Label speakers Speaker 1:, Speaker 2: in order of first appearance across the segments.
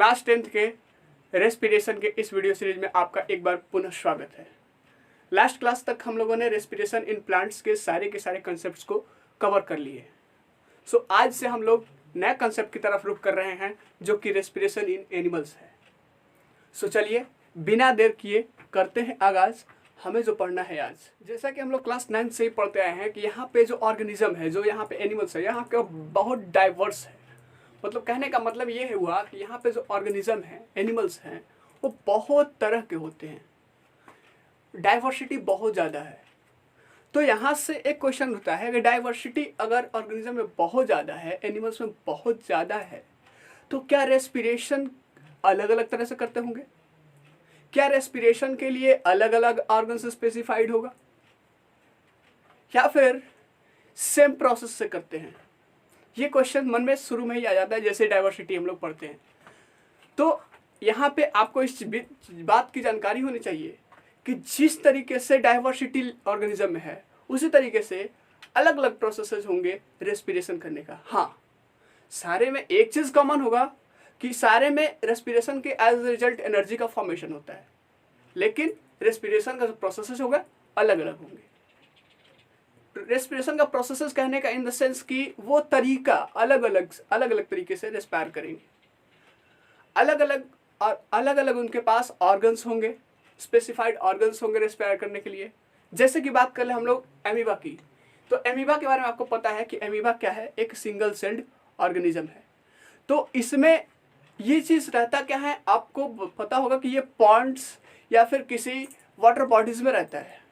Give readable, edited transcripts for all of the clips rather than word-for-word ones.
Speaker 1: Class 10th के respiration के इस वीडियो सीरीज में आपका एक बार पुनः स्वागत है। लास्ट क्लास तक हम लोगों ने रेस्पिरेशन इन प्लांट्स के सारे कंसेप्ट्स को कवर कर लिए। सो आज से हम लोग नए कंसेप्ट की तरफ रुख कर रहे हैं जो कि रेस्पिरेशन इन एनिमल्स है। सो चलिए बिना देर किए करते हैं आगाज। हमें जो पढ़ना है आज, जैसा कि हम लोग क्लास 9 से ही पढ़ते आए हैं कि यहाँ पे जो ऑर्गेनिज्म है, जो यहाँ पे एनिमल्स है, यहाँ पे बहुत डाइवर्स है। मतलब कहने का मतलब ये हुआ कि यहाँ पे जो ऑर्गेनिज्म है, एनिमल्स हैं, वो बहुत तरह के होते हैं। डाइवर्सिटी बहुत ज़्यादा है। तो यहाँ से एक क्वेश्चन उठता है कि डाइवर्सिटी अगर ऑर्गेनिज्म में बहुत ज़्यादा है, एनिमल्स में बहुत ज़्यादा है, तो क्या रेस्पिरेशन अलग अलग तरह से करते होंगे? क्या रेस्पिरेशन के लिए अलग अलग ऑर्गन्स स्पेसिफाइड होगा या फिर सेम प्रोसेस से करते हैं? ये क्वेश्चन मन में शुरू में ही आ जाता है जैसे डाइवर्सिटी हम लोग पढ़ते हैं। तो यहाँ पे आपको इस बात की जानकारी होनी चाहिए कि जिस तरीके से डाइवर्सिटी ऑर्गेनिज्म में है, उसी तरीके से अलग अलग प्रोसेसेस होंगे रेस्पिरेशन करने का। हाँ, सारे में एक चीज़ कॉमन होगा कि सारे में रेस्पिरेशन के एज रिजल्ट एनर्जी का फॉर्मेशन होता है, लेकिन रेस्पिरेशन का जो प्रोसेसेस होगा अलग अलग होंगे। रेस्पिरेशन का प्रोसेसेस कहने का इन द सेंस कि वो तरीका अलग अलग तरीके से रेस्पायर करेंगे। अलग अलग उनके पास ऑर्गन्स होंगे, स्पेसिफाइड ऑर्गन्स होंगे रेस्पायर करने के लिए। जैसे कि बात कर ले हम लोग एमीबा की, तो एमीबा के बारे में आपको पता है कि एमीबा क्या है, एक सिंगल सेल्ड ऑर्गेनिज्म है। तो इसमें ये चीज़ रहता क्या है, आपको पता होगा कि ये पॉन्ड्स या फिर किसी वाटर बॉडीज में रहता है।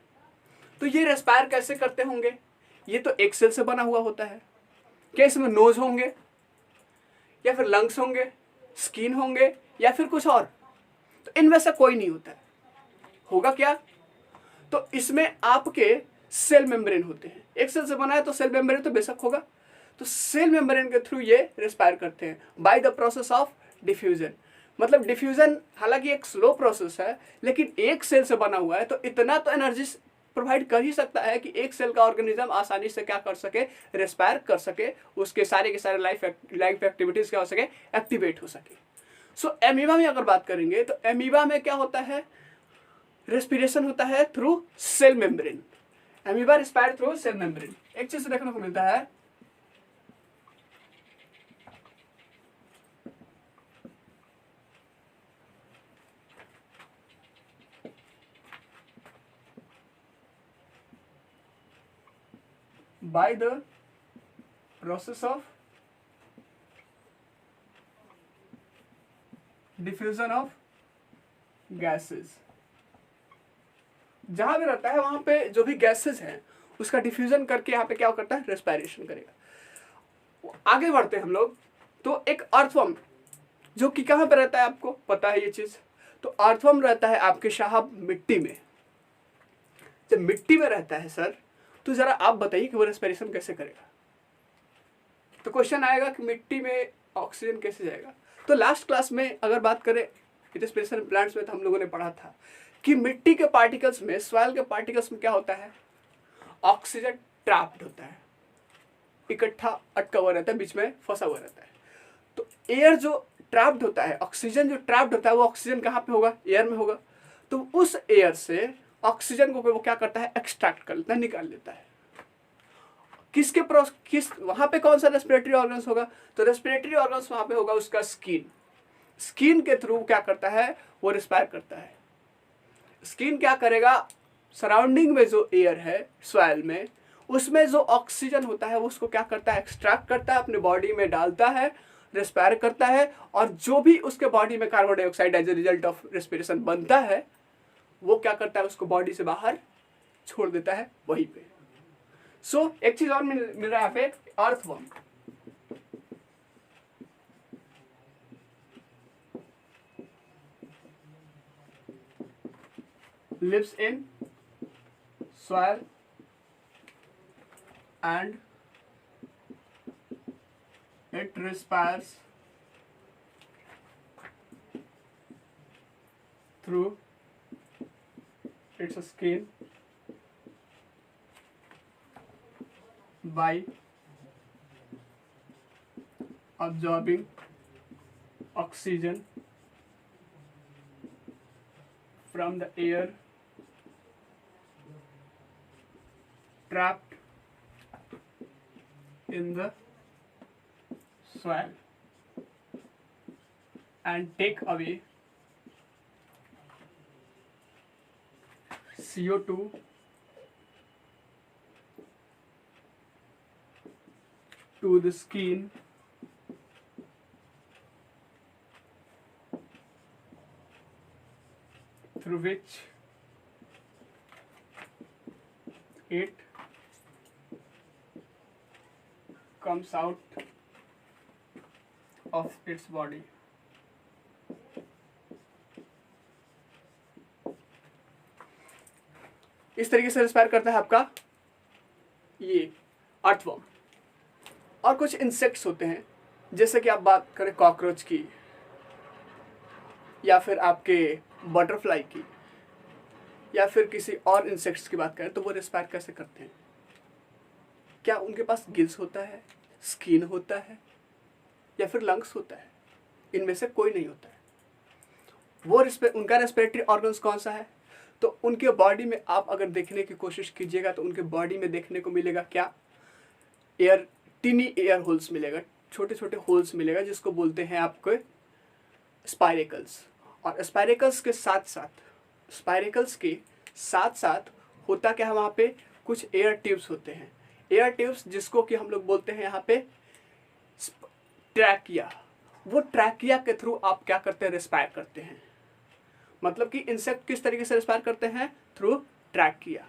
Speaker 1: तो ये रेस्पायर कैसे करते होंगे? ये तो एक सेल से बना हुआ होता है। क्या इसमें नोज होंगे या फिर लंग्स होंगे, स्किन होंगे या फिर कुछ और? तो इनमें से कोई नहीं होता है। होगा क्या? तो इसमें आपके सेल मेम्ब्रेन होते हैं। एक सेल से बना है तो सेल मेम्ब्रेन तो बेशक होगा। तो सेल मेम्ब्रेन के थ्रू ये रेस्पायर करते हैं by the process of diffusion. मतलब डिफ्यूजन हालांकि एक स्लो प्रोसेस है, लेकिन एक सेल से बना हुआ है तो इतना तो एनर्जी प्रोवाइड कर ही सकता है कि एक सेल का ऑर्गेनिज्म आसानी से क्या कर सके, रेस्पायर कर सके, उसके सारे के सारे लाइफ एक्टिविटीज क्या हो सके, एक्टिवेट हो सके। सो एमीबा में अगर बात करेंगे तो एमीबा में क्या होता है, रेस्पिरेशन होता है through cell membrane. Amoeba respire through cell membrane. एक चीज देखने को मिलता है, by the process of diffusion of gases। जहां भी रहता है वहां पे जो भी गैसेस हैं उसका डिफ्यूजन करके यहाँ पे क्या करता है, रेस्पिरेशन करेगा। आगे बढ़ते हैं हम लोग। तो एक अर्थवर्म जो कि कहाँ पे रहता है, आपको पता है ये चीज। तो अर्थवर्म रहता है आपके साहब मिट्टी में। जब मिट्टी में रहता है सर, तो जरा आप बताइए कि वो रेस्पिरेशन कैसे करेगा। तो क्वेश्चन आएगा कि मिट्टी में ऑक्सीजन कैसे जाएगा। तो लास्ट क्लास में अगर बात करें रेस्पिरेशन प्लांट्स में, तो हम लोगों ने पढ़ा था कि मिट्टी के पार्टिकल्स में, सॉइल के पार्टिकल्स में क्या होता है, ऑक्सीजन ट्रैप्ड होता है, इकट्ठा अटका हुआ रहता है, बीच में फंसा हुआ रहता है। तो एयर जो ट्रैप्ड होता है, ऑक्सीजन जो ट्रैप्ड होता है, वो ऑक्सीजन कहाँ पे होगा, एयर में होगा। तो उस एयर से ऑक्सीजन को वो क्या करता है, एक्सट्रैक्ट कर लेता है, निकाल लेता है। किस वहां पे कौन सा रेस्पिरेटरी ऑर्गन्स होगा? तो रेस्पिरेटरी ऑर्गन्स वहां पे होगा उसका स्किन। स्किन के थ्रू क्या करता है, वो रेस्पायर करता है। स्किन क्या करेगा, सराउंडिंग में जो एयर है सॉइल में, उसमें जो ऑक्सीजन होता है वो उसको क्या करता है, एक्सट्रैक्ट करता है, अपने बॉडी में डालता है, रेस्पायर करता है। और जो भी उसके बॉडी में carbon dioxide as a result of respiration बनता है, वो क्या करता है, उसको बॉडी से बाहर छोड़ देता है वहीं पे। सो एक चीज और मिल रहा है यहाँ पे, earthworm. Lives in soil and it respires through its skin by absorbing oxygen from the air trapped in the soil and take away CO2 to the skin through which it comes out of its body. इस तरीके से respire करता है आपका ये earthworm. और कुछ insects होते हैं, जैसे कि आप बात करें कॉकरोच की या फिर आपके बटरफ्लाई की या फिर किसी और इंसेक्ट्स की बात करें, तो वो रिस्पायर कैसे करते हैं? क्या उनके पास गिल्स होता है, स्किन होता है या फिर लंग्स होता है? इनमें से कोई नहीं होता है। वो उनका रेस्पिरेटरी ऑर्गन्स कौन सा है? तो उनके बॉडी में आप अगर देखने की कोशिश कीजिएगा तो उनके बॉडी में देखने को मिलेगा क्या? टिनी एयर होल्स मिलेगा, छोटे छोटे होल्स मिलेगा, जिसको बोलते हैं आपको स्पाइरेकल्स। और स्पाइरेकल्स के साथ साथ होता क्या है, वहाँ पे कुछ एयर ट्यूब्स होते हैं। एयर ट्यूब्स जिसको कि हम लोग बोलते हैं यहाँ पे ट्रैकिया। वो ट्रैकिया के थ्रू आप क्या करते हैं? रिस्पायर करते हैं। मतलब कि इंसेक्ट किस तरीके से रिस्पायर करते हैं? Through trachea.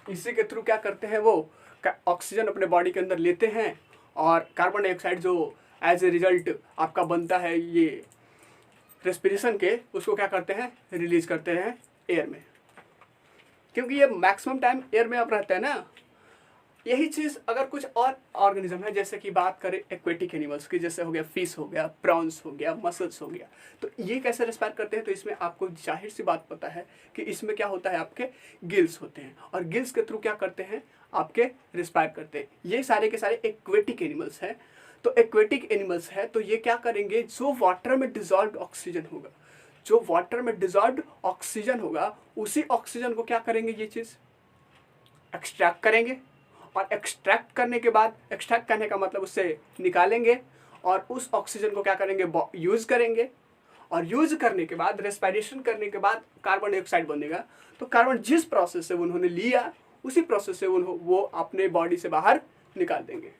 Speaker 1: इसी के थ्रू क्या करते हैं? वो ऑक्सीजन अपने बॉडी के अंदर लेते हैं और कार्बन डाइऑक्साइड जो एज ए रिजल्ट आपका बनता है ये रेस्पिरेशन के, उसको क्या करते हैं? रिलीज करते हैं एयर में। क्योंकि ये मैक्सिमम टाइम एयर में अब रहता है ना। यही चीज़ अगर कुछ और ऑर्गेनिज्म है, जैसे कि बात करें एक्वेटिक एनिमल्स की, जैसे हो गया फिश हो गया, प्रॉन्स हो गया, मसल्स हो गया, तो ये कैसे रेस्पायर करते हैं? तो इसमें आपको जाहिर सी बात पता है कि इसमें क्या होता है, आपके गिल्स होते हैं और गिल्स के थ्रू क्या करते हैं? आपके रिस्पायर करते हैं। ये सारे के सारे एक्वेटिक एनिमल्स हैं। तो एक्वेटिक एनिमल्स है तो ये क्या करेंगे? जो वाटर में डिजॉल्व ऑक्सीजन होगा, जो वाटर में डिजॉल्व ऑक्सीजन होगा, उसी ऑक्सीजन को क्या करेंगे? ये चीज़ एक्सट्रैक्ट करेंगे। और एक्सट्रैक्ट करने के बाद, एक्सट्रैक्ट करने का मतलब उससे निकालेंगे और उस ऑक्सीजन को क्या करेंगे? यूज़ करेंगे। और यूज़ करने के बाद, रेस्पिरेशन करने के बाद कार्बन डाइऑक्साइड बनेगा। तो कार्बन जिस प्रोसेस से उन्होंने लिया, उसी प्रोसेस से वो अपने बॉडी से बाहर निकाल देंगे।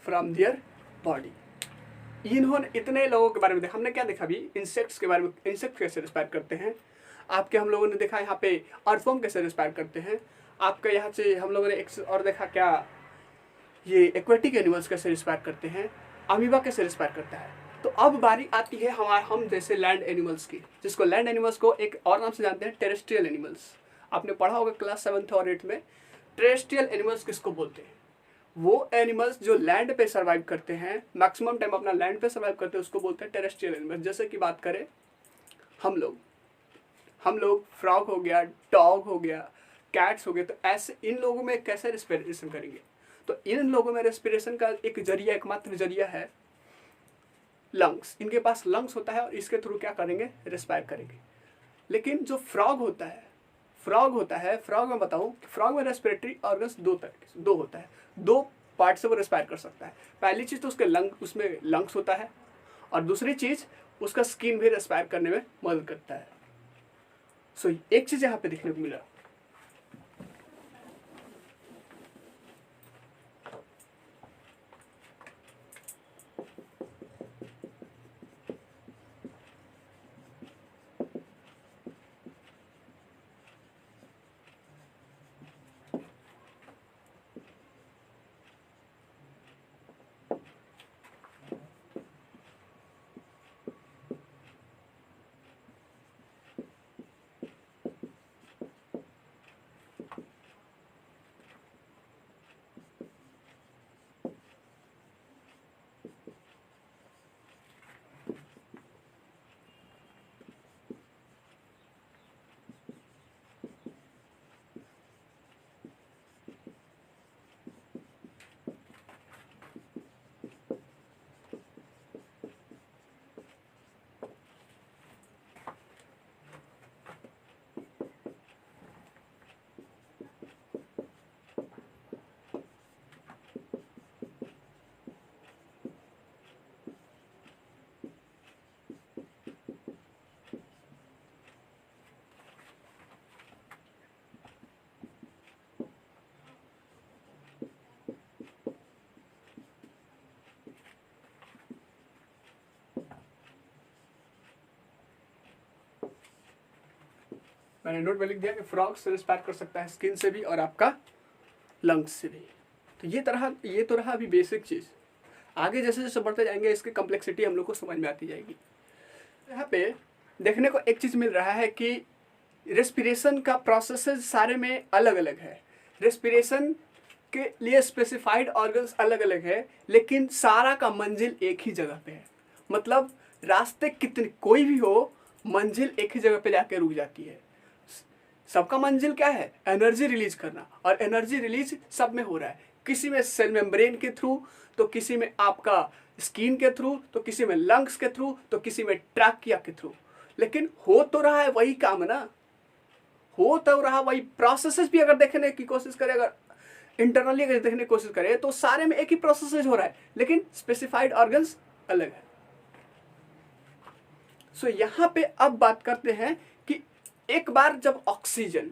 Speaker 1: From their body. इन्होंने इतने लोगों के बारे में देखा, हमने क्या देखा अभी, इंसेक्ट्स के बारे में, इंसेक्ट कैसे रेस्पायर करते हैं। आपके हम लोगों ने देखा यहाँ पे अर्थवॉर्म कैसे रेस्पायर करते हैं। आपके यहाँ से हम लोगों ने एक और देखा क्या, ये एक्वेटिक एनिमल्स कैसे रेस्पायर करते हैं, अमीबा कैसे रेस्पायर करता है। तो अब बारी आती है हम जैसे लैंड एनिमल्स की, जिसको लैंड एनिमल्स को एक और नाम से जानते हैं, टेरेस्ट्रियल एनिमल्स। आपने पढ़ा होगा क्लास 7th और 8th में, टेरेस्ट्रियल एनिमल्स किसको बोलते हैं। वो एनिमल्स जो लैंड पे सर्वाइव करते हैं, मैक्सिमम टाइम अपना लैंड पे सर्वाइव करते हैं, उसको बोलते हैं टेरेस्ट्रियल एनिमल्स। जैसे कि बात करें हम लोग फ्रॉग हो गया, डॉग हो गया, कैट्स हो गए, तो ऐसे इन लोगों में कैसे रेस्पिरेशन करेंगे। तो इन लोगों में रेस्पिरेशन का एक जरिया, एकमात्र जरिया है लंग्स। इनके पास लंग्स होता है और इसके थ्रू क्या करेंगे, रेस्पायर करेंगे। लेकिन जो फ्रॉग होता है, फ्रॉग में बताऊं, फ्रॉग में रेस्पिरेटरी ऑर्गन्स दो होता है, दो पार्ट से वो रेस्पायर कर सकता है। पहली चीज़ तो उसमें लंग्स होता है, और दूसरी चीज़ उसका स्किन भी रेस्पायर करने में मदद करता है। सो एक चीज़ यहाँ पे देखने को मिला, मैंने नोट में लिख दिया कि फ्रॉग से रेस्पायर कर सकता है स्किन से भी और आपका लंग्स से भी। तो ये तो रहा अभी बेसिक चीज़। आगे जैसे जैसे बढ़ते जाएंगे इसकी कम्प्लेक्सिटी हम लोग को समझ में आती जाएगी। यहाँ पे देखने को एक चीज़ मिल रहा है कि रेस्पिरेशन का प्रोसेसेस सारे में अलग अलग है। रेस्पिरेशन के लिए स्पेसिफाइड ऑर्गन्स अलग अलग है, लेकिन सारा का मंजिल एक ही जगह पे है। मतलब रास्ते कितने कोई भी हो, मंजिल एक ही जगह पे जाके रुक जाती है। सबका मंजिल क्या है, एनर्जी रिलीज करना, और एनर्जी रिलीज सब में हो रहा है। किसी में सेल मेम्ब्रेन के थ्रू, तो किसी में आपका स्किन के थ्रू, तो किसी में लंग्स के थ्रू, तो किसी में ट्रैकिया के थ्रू। लेकिन हो तो रहा है वही काम ना, हो तो रहा वही। प्रोसेसेस भी अगर देखने की कोशिश करें, अगर इंटरनली अगर देखने की कोशिश करें, तो सारे में एक ही प्रोसेस हो रहा है, लेकिन स्पेसिफाइड ऑर्गन्स अलग है। सो यहाँ पे अब बात करते हैं कि एक बार जब ऑक्सीजन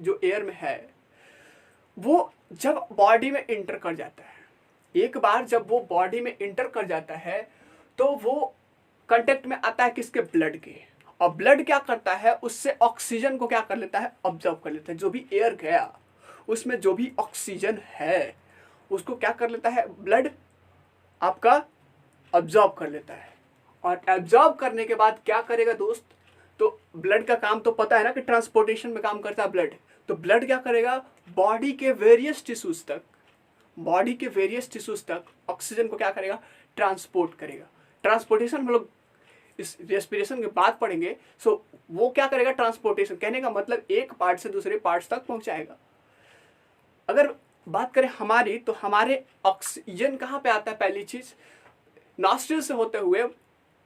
Speaker 1: जो एयर में है वो जब बॉडी में इंटर कर जाता है, एक बार जब वो बॉडी में इंटर कर जाता है तो वो कांटेक्ट में आता है किसके, ब्लड के। और ब्लड क्या करता है, उससे ऑक्सीजन को क्या कर लेता है, ऑब्जर्व कर लेता है। जो भी एयर गया उसमें जो भी ऑक्सीजन है उसको क्या कर लेता है, ब्लड आपका ऑब्जर्व कर लेता है। और एब्जॉर्ब करने के बाद क्या करेगा दोस्त, तो ब्लड का काम तो पता है ना कि ट्रांसपोर्टेशन में काम करता है ब्लड। तो ब्लड क्या करेगा, बॉडी के वेरियस टिश्यूज तक ऑक्सीजन को क्या करेगा, ट्रांसपोर्ट करेगा। ट्रांसपोर्टेशन हम लोग इस रेस्पिरेशन के बाद पढ़ेंगे। सो वो क्या करेगा, ट्रांसपोर्टेशन, कहने का मतलब एक पार्ट से दूसरे पार्ट्स तक पहुंचाएगा। अगर बात करें हमारी, तो हमारे ऑक्सीजन कहाँ पे आता है, पहली चीज नॉस्ट्रिल से होते हुए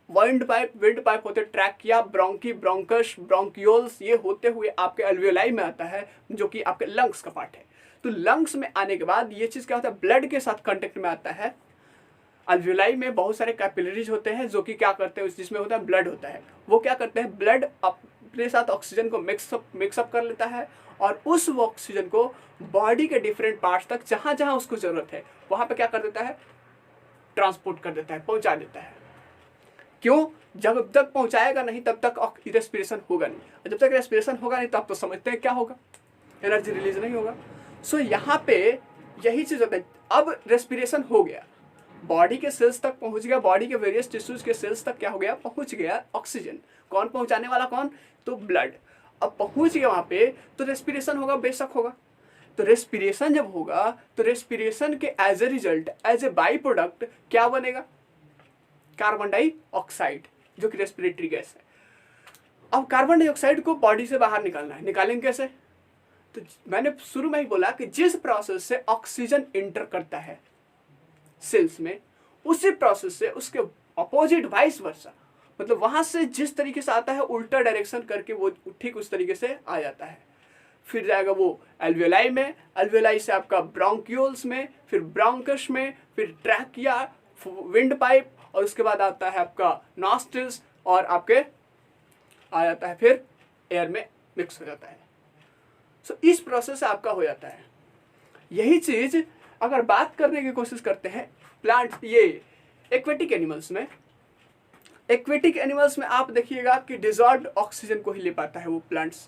Speaker 1: विंड पाइप होते, ट्रैकिया, ब्रोंकी, ब्रोंकस, ब्रोंकियोल्स, ये होते हुए आपके अल्वियोलाई में आता है, जो कि आपके लंग्स का पार्ट है। तो लंग्स में आने के बाद ये चीज़ क्या होता है, ब्लड के साथ कांटेक्ट में आता है। अल्वियोलाई में बहुत सारे कैपिलरीज होते हैं जो कि क्या करते हैं, जिसमें होता है ब्लड होता है। वो क्या करते हैं, ब्लड अपने साथ ऑक्सीजन को मिक्सअप कर लेता है और उस ऑक्सीजन को बॉडी के डिफरेंट पार्ट्स तक जहाँ जहाँ उसको ज़रूरत है वहाँ पे क्या कर देता है, ट्रांसपोर्ट कर देता है, पहुँचा देता है। क्यों? जब तक पहुँचाएगा नहीं तब तक रेस्पिरेशन होगा नहीं, और जब तक रेस्पिरेशन होगा नहीं तब तो समझते हैं क्या होगा, एनर्जी रिलीज नहीं होगा। सो यहाँ पे यही चीज़ होता है। अब रेस्पिरेशन हो गया, बॉडी के सेल्स तक पहुंच गया, बॉडी के वेरियस टिश्यूज के सेल्स तक क्या हो गया, पहुंच गया ऑक्सीजन। कौन पहुंचाने वाला, कौन, तो ब्लड। अब पहुंच गया वहां पे तो रेस्पिरेशन होगा, बेशक होगा। तो रेस्पिरेशन जब होगा तो रेस्पिरेशन के as a result, as a by product क्या बनेगा, कार्बन डाइऑक्साइड, जो कि रेस्पिरेटरी गैस है। अब कार्बन डाइऑक्साइड को बॉडी से बाहर निकालना है, निकालेंगे कैसे? तो मैंने शुरू में ही बोला कि जिस प्रोसेस से ऑक्सीजन इंटर करता है सेल्स में, उसी प्रोसेस से उसके अपोजिट वाइस वर्सा, मतलब वहां से जिस तरीके से आता है उल्टा डायरेक्शन करके वो ठीक उस तरीके से आ जाता है। फिर जाएगा वो एल्वियोलाई में, एल्वियोलाई से आपका ब्रोंक्यूल्स में, फिर ब्रोंकस में, फिर ट्रैकिया, विंड पाइप, और उसके बाद आता है आपका नॉस्ट्रिल्स, और आपके आ जाता है फिर एयर में मिक्स हो जाता है। सो इस प्रोसेस से आपका हो जाता है। यही चीज अगर बात करने की कोशिश करते हैं प्लांट, ये एक्वेटिक एनिमल्स में, एक्वेटिक एनिमल्स में आप देखिएगा कि डिजॉल्व्ड ऑक्सीजन को ही ले पाता है वो प्लांट्स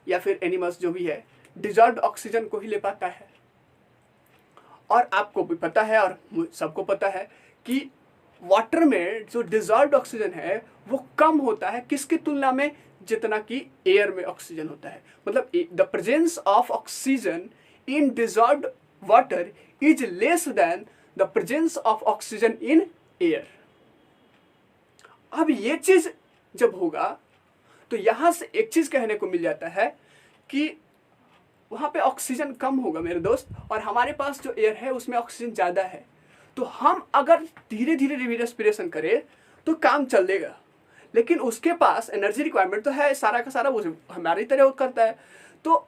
Speaker 1: या फिर एनिमल्स जो भी है, डिजॉल्व्ड ऑक्सीजन को ही ले पाता है। और आपको भी पता है और सबको पता है कि वाटर में जो डिजॉल्व्ड ऑक्सीजन है वो कम होता है किसकी तुलना में, जितना कि एयर में ऑक्सीजन होता है। मतलब the presence of oxygen in dissolved water is less than the presence of oxygen in air. अब ये चीज जब होगा तो यहां से एक चीज कहने को मिल जाता है कि वहां पे ऑक्सीजन कम होगा मेरे दोस्त, और हमारे पास जो एयर है उसमें ऑक्सीजन ज्यादा है। तो हम अगर धीरे धीरे रेस्पिरेशन करें तो काम चलेगा, लेकिन उसके पास एनर्जी रिक्वायरमेंट तो है, सारा का सारा वो हमारी तरह करता है। तो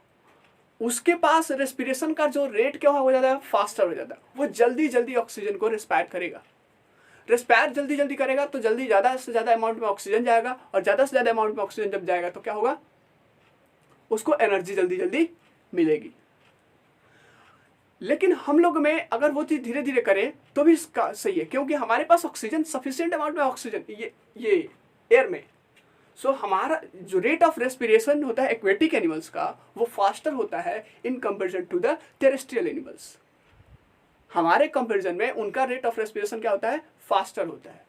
Speaker 1: उसके पास रेस्पिरेशन का जो रेट क्या हो जाता है, फास्टर हो जाता है। वो जल्दी जल्दी ऑक्सीजन को रेस्पायर करेगा, रेस्पायर जल्दी जल्दी करेगा तो जल्दी ज़्यादा से ज़्यादा अमाउंट में ऑक्सीजन जाएगा, और ज़्यादा से ज़्यादा अमाउंट में ऑक्सीजन जब जाएगा तो क्या होगा, उसको एनर्जी जल्दी जल्दी मिलेगी। लेकिन हम लोग में अगर वो चीज़ धीरे धीरे करें तो भी इसका सही है, क्योंकि हमारे पास ऑक्सीजन सफिशिएंट अमाउंट में ऑक्सीजन ये एयर में। सो हमारा जो रेट ऑफ रेस्पिरेशन होता है एक्वेटिक एनिमल्स का, वो फास्टर होता है in comparison to the terrestrial animals. हमारे कंपेरिजन में उनका रेट ऑफ रेस्पिरेशन क्या होता है, फास्टर होता है।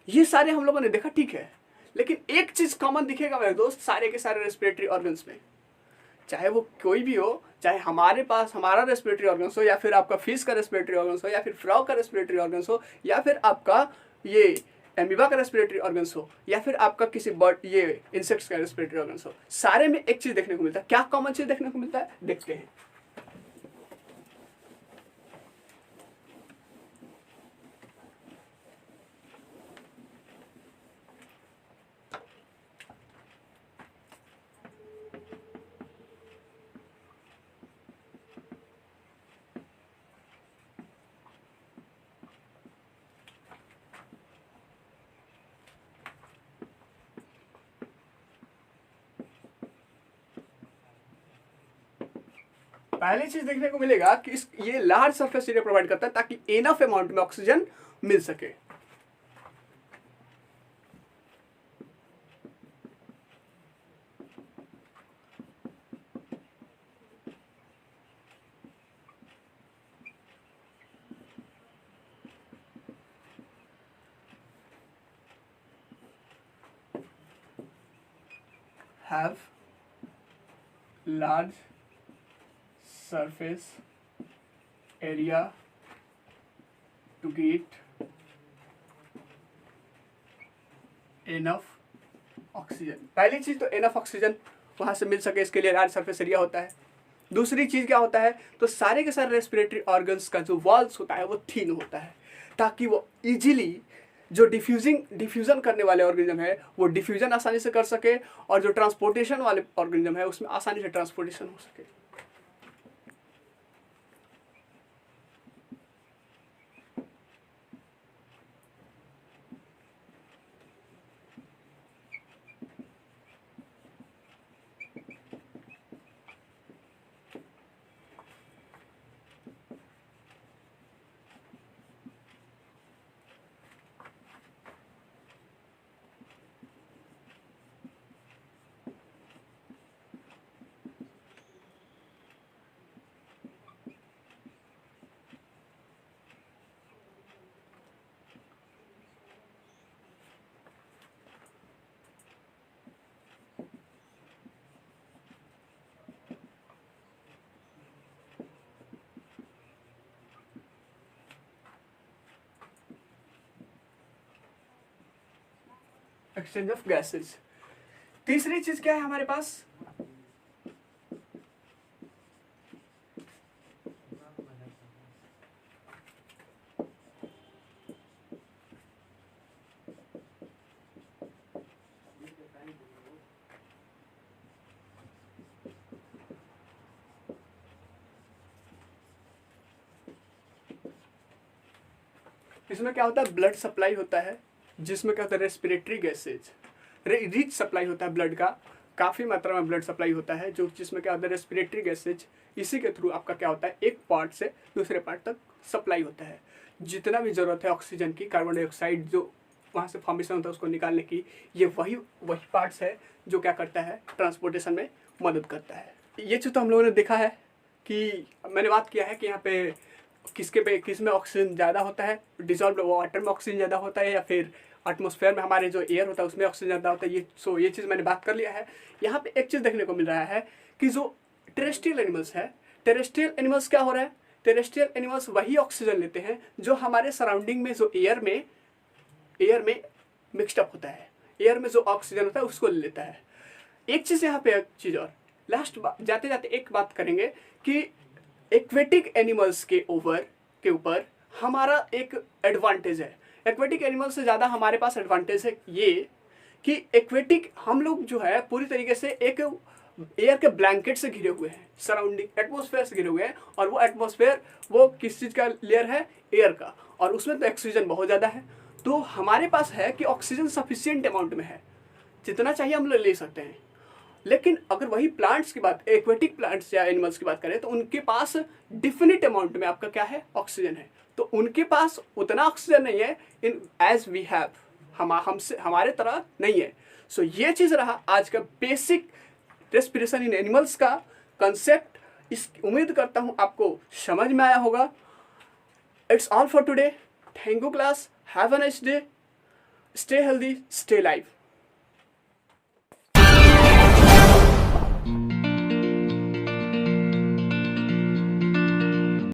Speaker 1: ये सारे हम लोगों ने देखा, ठीक है। लेकिन एक चीज कॉमन दिखेगा मेरे दोस्त सारे के सारे रेस्पिरेटरी ऑर्गन्स में, चाहे वो कोई भी हो, चाहे हमारे पास हमारा रेस्पिरेटरी ऑर्गन्स हो, या फिर आपका फिश का रेस्पिरेटरी ऑर्गन्स हो, या फिर फ्रॉग का रेस्पिरेटरी ऑर्गन्स हो, या फिर आपका ये एमीबा का रेस्पिरेटरी ऑर्गन्स हो, या फिर आपका किसी बर्ड ये इंसेक्ट्स का रेस्पिरेटरी ऑर्गन्स हो, सारे में एक चीज देखने को मिलता है। क्या कॉमन चीज देखने को मिलता है, देखते हैं। पहली चीज देखने को मिलेगा कि ये लार्ज सरफेस एरिया प्रोवाइड करता है ताकि एनफ अमाउंट में ऑक्सीजन मिल सके। Have large surface area to get enough oxygen. पहली चीज तो एनफ ऑक्सीजन वहां से मिल सके, इसके लिए लार्ज सरफेस एरिया होता है। दूसरी चीज क्या होता है, तो सारे के सारे रेस्पिरेटरी ऑर्गन्स का जो वॉल्स होता है वो थिन होता है, ताकि वो इजीली जो डिफ्यूजन करने वाले ऑर्गेनिज्म है वो डिफ्यूजन आसानी से कर सके, और जो ट्रांसपोर्टेशन वाले ऑर्गेनिज्म है उसमें आसानी से ट्रांसपोर्टेशन हो सके। Exchange of gases. तीसरी चीज क्या है हमारे पास, इसमें क्या होता है, ब्लड सप्लाई होता है, जिसमें क्या होता है रेस्पिरेटरी गैसेज, रिच सप्लाई होता है ब्लड का, काफ़ी मात्रा में ब्लड सप्लाई होता है, जो जिसमें क्या होता है रेस्पिरेटरी गैसेज, इसी के थ्रू आपका क्या होता है एक पार्ट से दूसरे पार्ट तक सप्लाई होता है। जितना भी ज़रूरत है ऑक्सीजन की, कार्बन डाइऑक्साइड जो वहाँ से फॉर्मेशन होता है उसको निकालने की, ये वही पार्ट्स है जो क्या करता है ट्रांसपोर्टेशन में मदद करता है। ये चीज़ तो हम लोगों ने देखा है कि मैंने बात किया है कि यहाँ पे किस में ऑक्सीजन ज़्यादा होता है, डिजॉल्व वाटर में ऑक्सीजन ज़्यादा होता है, या फिर एटमॉस्फेयर में हमारे जो एयर होता है उसमें ऑक्सीजन ज़्यादा होता है। ये चीज़ मैंने बात कर लिया है। यहाँ पे एक चीज़ देखने को मिल रहा है कि जो टेरेस्ट्रियल एनिमल्स है, टेरेस्ट्रियल एनिमल्स क्या हो रहा है, टेरेस्ट्रियल एनिमल्स वही ऑक्सीजन लेते हैं जो हमारे सराउंडिंग में जो एयर में मिक्सड होता है, एयर में जो ऑक्सीजन होता है उसको ले लेता है। एक चीज़ यहाँ पे, एक चीज़ और लास्ट जाते जाते एक बात करेंगे कि एक्वेटिक एनिमल्स के ऊपर हमारा एक एडवांटेज है। एक्वेटिक एनिमल्स से ज़्यादा हमारे पास एडवांटेज है ये कि एक्वेटिक हम लोग जो है पूरी तरीके से एक एयर के ब्लैंकेट से घिरे हुए हैं, सराउंडिंग एटमॉस्फेयर से घिरे हुए हैं, और वो एटमॉस्फेयर वो किस चीज़ का लेयर है, एयर का, और उसमें तो ऑक्सीजन बहुत ज़्यादा है। तो हमारे पास है कि ऑक्सीजन सफिशियंट अमाउंट में है, जितना चाहिए हम लोग ले सकते हैं। लेकिन अगर वही प्लांट्स की बात, एक्वेटिक प्लांट्स या एनिमल्स की बात करें तो उनके पास डिफिनिट अमाउंट में आपका क्या है, ऑक्सीजन है। तो उनके पास उतना ऑक्सीजन नहीं है इन एज वी हैव, हमारे तरह नहीं है। सो ये चीज़ रहा आज का बेसिक रेस्पिरेशन इन एनिमल्स का कंसेप्ट। इस उम्मीद करता हूँ आपको समझ में आया होगा। It's all for today. Thank you class, have a nice day, stay healthy, stay live.